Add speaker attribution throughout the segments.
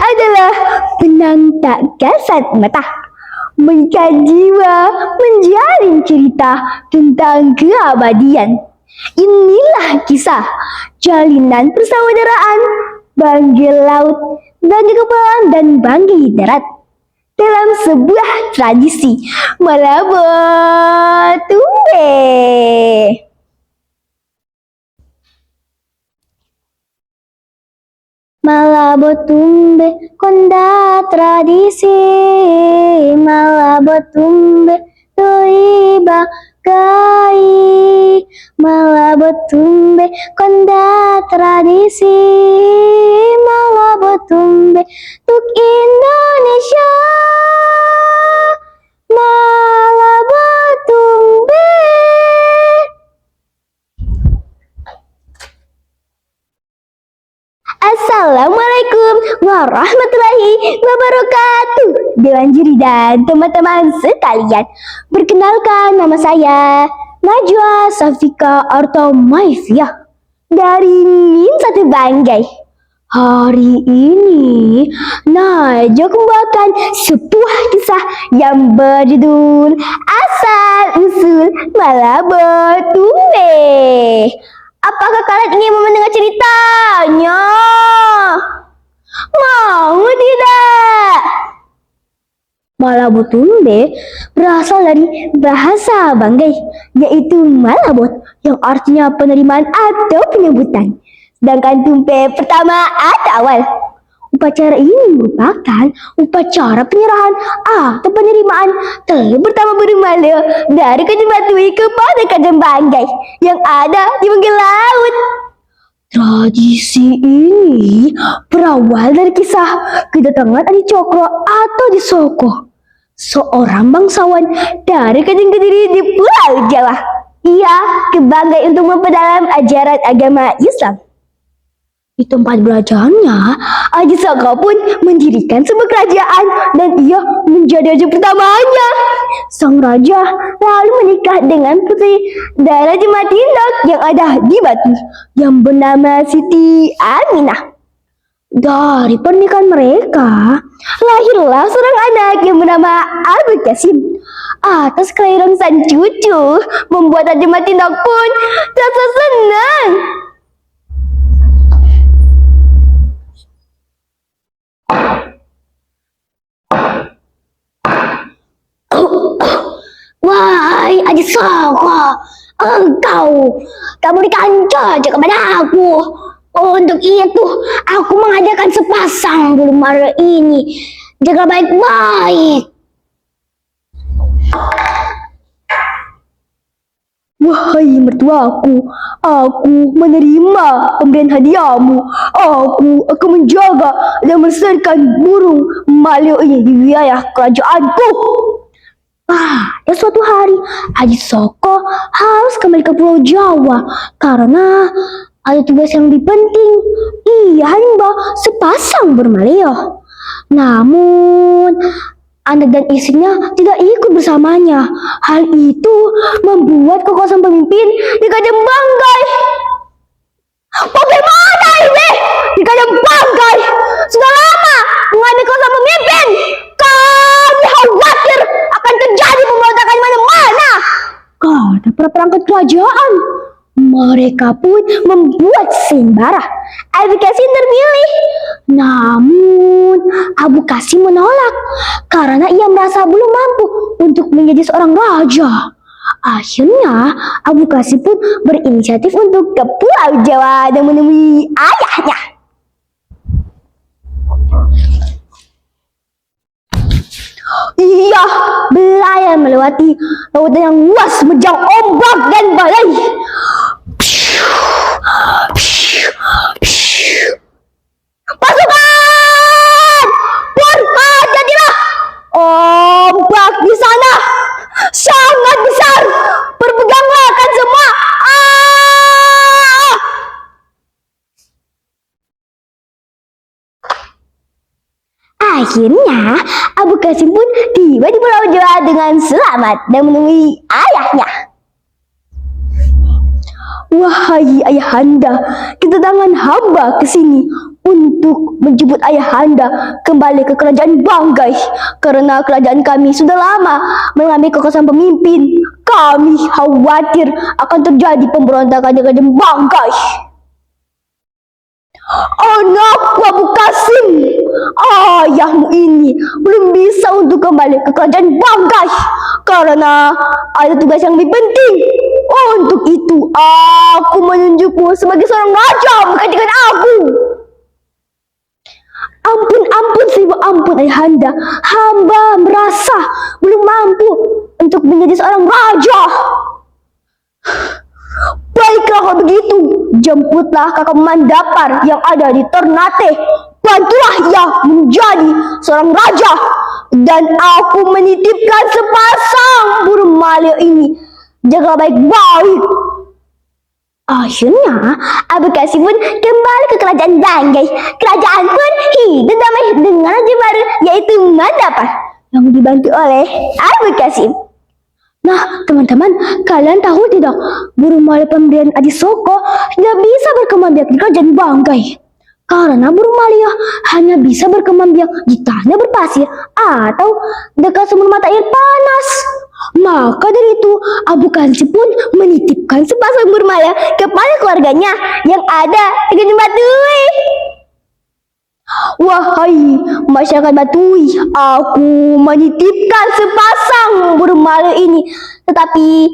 Speaker 1: adalah benang tak kasat mata, mengikat jiwa, menjalin cerita tentang keabadian. Inilah kisah jalinan persaudaraan Banggai Laut, Banggai Kepulauan, dan Banggai Darat dalam sebuah tradisi Malabo Tumbe. Malabo Tumbe, konda tradisi. Malabo Tumbe, toiba gai. Malabo Tumbe, konda tradisi. Malabo Tumbe, untuk Indonesia. Malabo Tumbe. Assalamualaikum warahmatullahi wabarakatuh. Dewan juri dan teman-teman sekalian, perkenalkan, nama saya Najwa Safika Arta Maifia dari MIN 1 Banggai. Hari ini Najwa membawakan sebuah kisah yang berjudul Asal Usul Malabo Tumbe. Apakah kalian ingin mendengar ceritanya? Mau tidak? Malabo Tumbe berasal dari bahasa Banggai, yaitu Malabot, yang artinya penerimaan atau penyambutan. Sedangkan tumpe pertama atau awal. Upacara ini merupakan upacara penyerahan atau penerimaan telur pertama burung maleo dari Kajang Batui kepada Kajang Banggai yang ada di Banggai Laut. Tradisi ini berawal dari kisah kedatangan Adi Cokro atau Disoko, seorang bangsawan dari Kajang Kediri di Pulau Jawa. Ia ke Banggai untuk memperdalam ajaran agama Islam. Di tempat belajarnya, Aji Saka pun mendirikan sebuah kerajaan dan ia menjadi raja pertamanya. Sang raja lalu menikah dengan putri dari Raja Matindak yang ada di Batu yang bernama Siti Aminah. Dari pernikahan mereka, lahirlah seorang anak yang bernama Abu Kasim. Atas kelahiran sang cucu, membuat Raja Matindak pun rasa senang. Wahai Aji Saka, engkau berikan saja kepada aku. Untuk itu, aku mengadakan sepasang bulu mara ini. Jaga baik-baik. Wahai mertuaku, aku menerima pemberian hadiahmu. Aku akan menjaga dan melestarikan burung maleo ini di wilayah kerajaanku. Pada suatu hari, Aji Soko harus kembali ke Pulau Jawa karena ada tugas yang lebih penting. Ia hanya sepasang burung maleo. Namun, anak dan istrinya tidak ikut bersamanya. Hal itu membuat kekosongan pemimpin di Kajang Banggai. Bagaimana ini? Di Kajang Banggai sudah lama mengambil kekuasaan pemimpin. Kami khawatir akan terjadi pemberontakan mana-mana, kata para perangkat kerajaan. Mereka pun membuat sayembara Abu Kasim terpilih. Namun Abu Kasim menolak karena ia merasa belum mampu untuk menjadi seorang raja. Akhirnya Abu Kasim pun berinisiatif untuk ke Pulau Jawa dan menemui ayahnya. Ia berlayar melewati lautan yang luas menerjang ombak dan badai. Pasukan! Berhati-hatilah! Ombak di sana sangat besar. Berpeganglah kan semua. Akhirnya Abu Kasim pun tiba di Pulau Jawa dengan selamat dan menemui ayahnya. Wahai ayahanda, kedatangan hamba ke sini untuk menjemput ayahanda kembali ke kerajaan Banggai. Karena kerajaan kami sudah lama mengalami kekosongan pemimpin. Kami khawatir akan terjadi pemberontakan di kerajaan Banggai. Anakku Abu Qasim, ayahmu ini belum bisa untuk kembali ke kerajaan Banggai karena ada tugas yang lebih penting. Untuk itu aku menunjukmu sebagai seorang raja menggantikan aku. Ampun, seribu ampun ayahanda, hamba merasa belum mampu untuk menjadi seorang raja. Baiklah kalau begitu, jemputlah kakak Mandapar yang ada di Ternate. Bantulah ia menjadi seorang raja. Dan aku menitipkan sepasang burung maleo ini. Jaga baik-baik. Akhirnya, Abu Qasim pun kembali ke kerajaan Banggai. Kerajaan pun hidup damai dengan raja baru, yaitu Mandapar, yang dibantu oleh Abu Qasim. Nah, teman-teman, kalian tahu tidak, burung maleo pemberian Adi Soko tidak bisa berkembang biak di kerajaan Banggai. Karena burung maleo hanya bisa berkembang biak di tanah berpasir atau dekat sumber mata air panas. Maka dari itu, Abu Qasim pun menitipkan sepasang burung maleo kepada keluarganya yang ada di Gunung Batui. Wahai masyarakat Batui, aku menitipkan sepasang burung maleo ini. Tetapi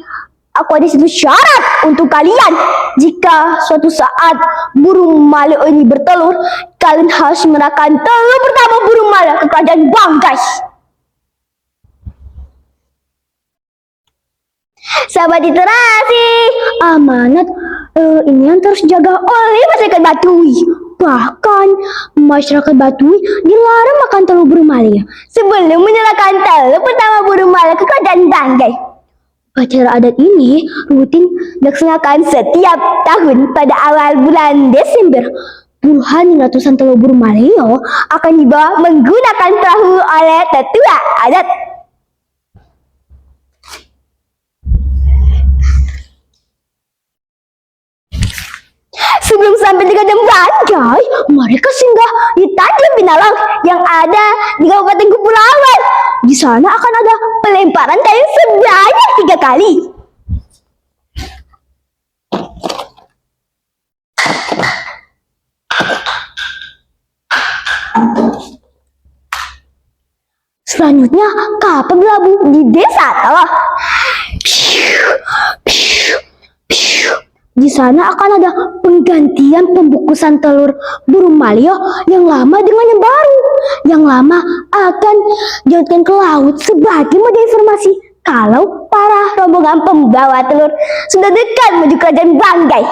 Speaker 1: aku ada satu syarat untuk kalian. Jika suatu saat burung maleo ini bertelur, kalian harus menyerahkan telur pertama burung maleo ke kerajaan Banggai. Sahabat literasi, amanat ini yang terus jaga oleh masyarakat Batui. Bahkan masyarakat Batui dilarang makan telur burung maleo sebelum menyerahkan telur pertama burung maleo ke kerajaan Banggai. Upacara adat ini rutin dilaksanakan setiap tahun pada awal bulan Desember. Puluhan ratusan telur burung maleo akan dibawa menggunakan perahu oleh tetua adat. Sebelum sampai di kerajaan Banggai, mereka singgah di Tanjung Binalang yang ada di Kabupaten Kepulauan. Di sana akan ada pelemparan kayu sebanyak 3 kali. Selanjutnya, kapal berlabuh di desa Tawah. Di sana akan ada penggantian pembungkusan telur burung maleo yang lama dengan yang baru. Yang lama akan diangkutkan ke laut sebagai modal informasi kalau para rombongan pembawa telur sudah dekat menuju kerajaan Banggai.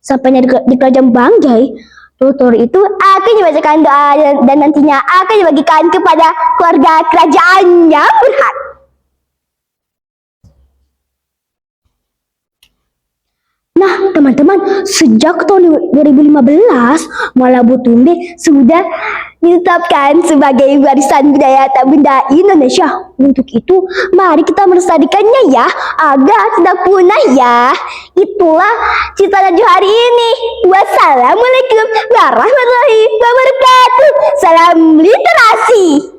Speaker 1: Sampainya di kerajaan Banggai, telur itu akan dibacakan doa dan nantinya akan dibagikan kepada keluarga kerajaan yang berhak. Nah, teman-teman, sejak tahun 2015, Malabotumbe sudah ditetapkan sebagai warisan budaya tak benda Indonesia. Untuk itu, mari kita melestarikannya ya, agar tidak punah ya. Itulah cerita Najwa hari ini. Wassalamualaikum warahmatullahi wabarakatuh. Salam literasi.